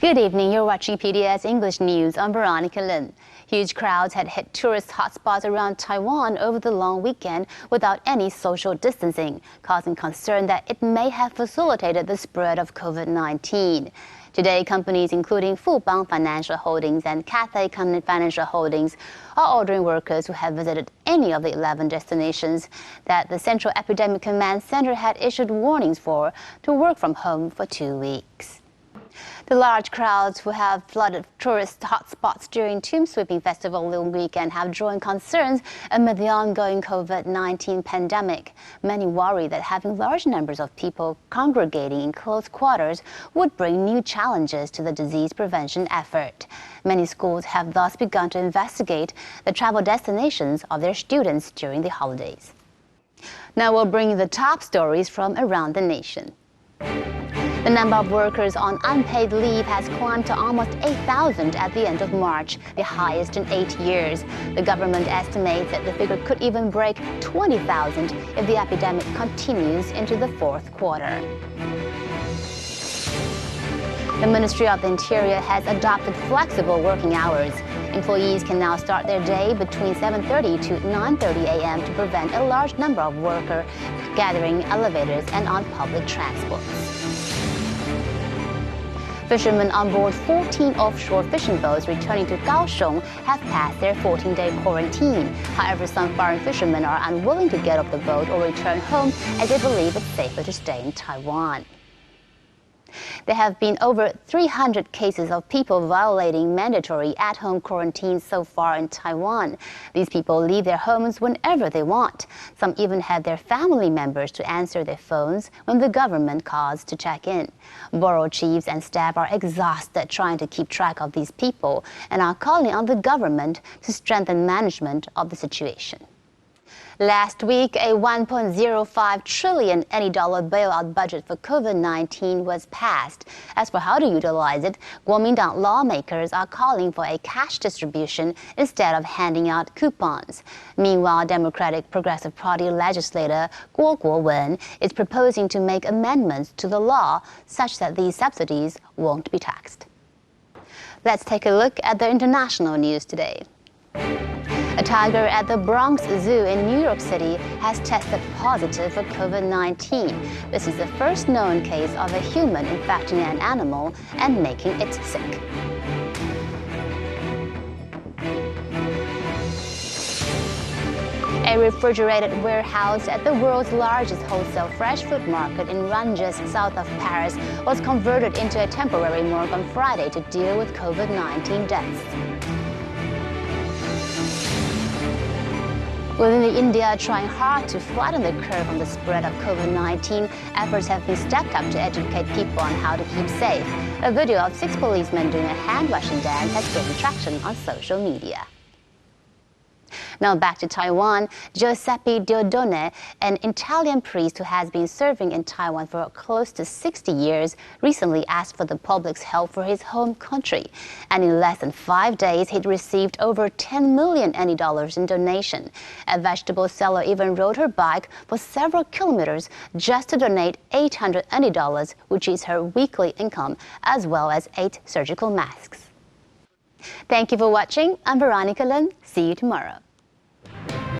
Good evening, you're watching PBS English News. I'm Veronica Lin. Huge crowds had hit tourist hotspots around Taiwan over the long weekend without any social distancing, causing concern that it may have facilitated the spread of COVID-19. Today, companies including Fubon Financial Holdings and Cathay Financial Holdings are ordering workers who have visited any of the 11 destinations that the Central Epidemic Command Center had issued warnings for to work from home for 2 weeks. The large crowds who have flooded tourist hotspots during Tomb Sweeping Festival long weekend have drawn concerns amid the ongoing COVID-19 pandemic. Many worry that having large numbers of people congregating in close quarters would bring new challenges to the disease prevention effort. Many schools have thus begun to investigate the travel destinations of their students during the holidays. Now we'll bring you the top stories from around the nation. The number of workers on unpaid leave has climbed to almost 8,000 at the end of March, the highest in 8 years. The government estimates that the figure could even break 20,000 if the epidemic continues into the fourth quarter. The Ministry of the Interior has adopted flexible working hours. Employees can now start their day between 7:30 to 9:30 a.m. to prevent a large number of workers gathering elevators and on public transports. Fishermen on board 14 offshore fishing boats returning to Kaohsiung have passed their 14-day quarantine. However, some foreign fishermen are unwilling to get off the boat or return home as they believe it's safer to stay in Taiwan. There have been over 300 cases of people violating mandatory at-home quarantine so far in Taiwan. These people leave their homes whenever they want. Some even have their family members to answer their phones when the government calls to check in. Borough chiefs and staff are exhausted trying to keep track of these people and are calling on the government to strengthen management of the situation. Last week, a 1.05 trillion NT dollar bailout budget for COVID-19 was passed. As for how to utilize it, Kuomintang lawmakers are calling for a cash distribution instead of handing out coupons. Meanwhile, Democratic Progressive Party legislator Guo Guowen is proposing to make amendments to the law such that these subsidies won't be taxed. Let's take a look at the international news today. A tiger at the Bronx Zoo in New York City has tested positive for COVID-19. This is the first known case of a human infecting an animal and making it sick. A refrigerated warehouse at the world's largest wholesale fresh food market in Ranges, south of Paris, was converted into a temporary morgue on Friday to deal with COVID-19 deaths. Within India, trying hard to flatten the curve on the spread of COVID-19, efforts have been stepped up to educate people on how to keep safe. A video of 6 policemen doing a hand-washing dance has gained traction on social media. Now back to Taiwan. Giuseppe Diodone, an Italian priest who has been serving in Taiwan for close to 60 years, recently asked for the public's help for his home country. And in less than 5 days, he'd received over 10 million NT dollars in donation. A vegetable seller even rode her bike for several kilometers just to donate 800 NT dollars, which is her weekly income, as well as 8 surgical masks. Thank you for watching. I'm Veronica Lin. See you tomorrow.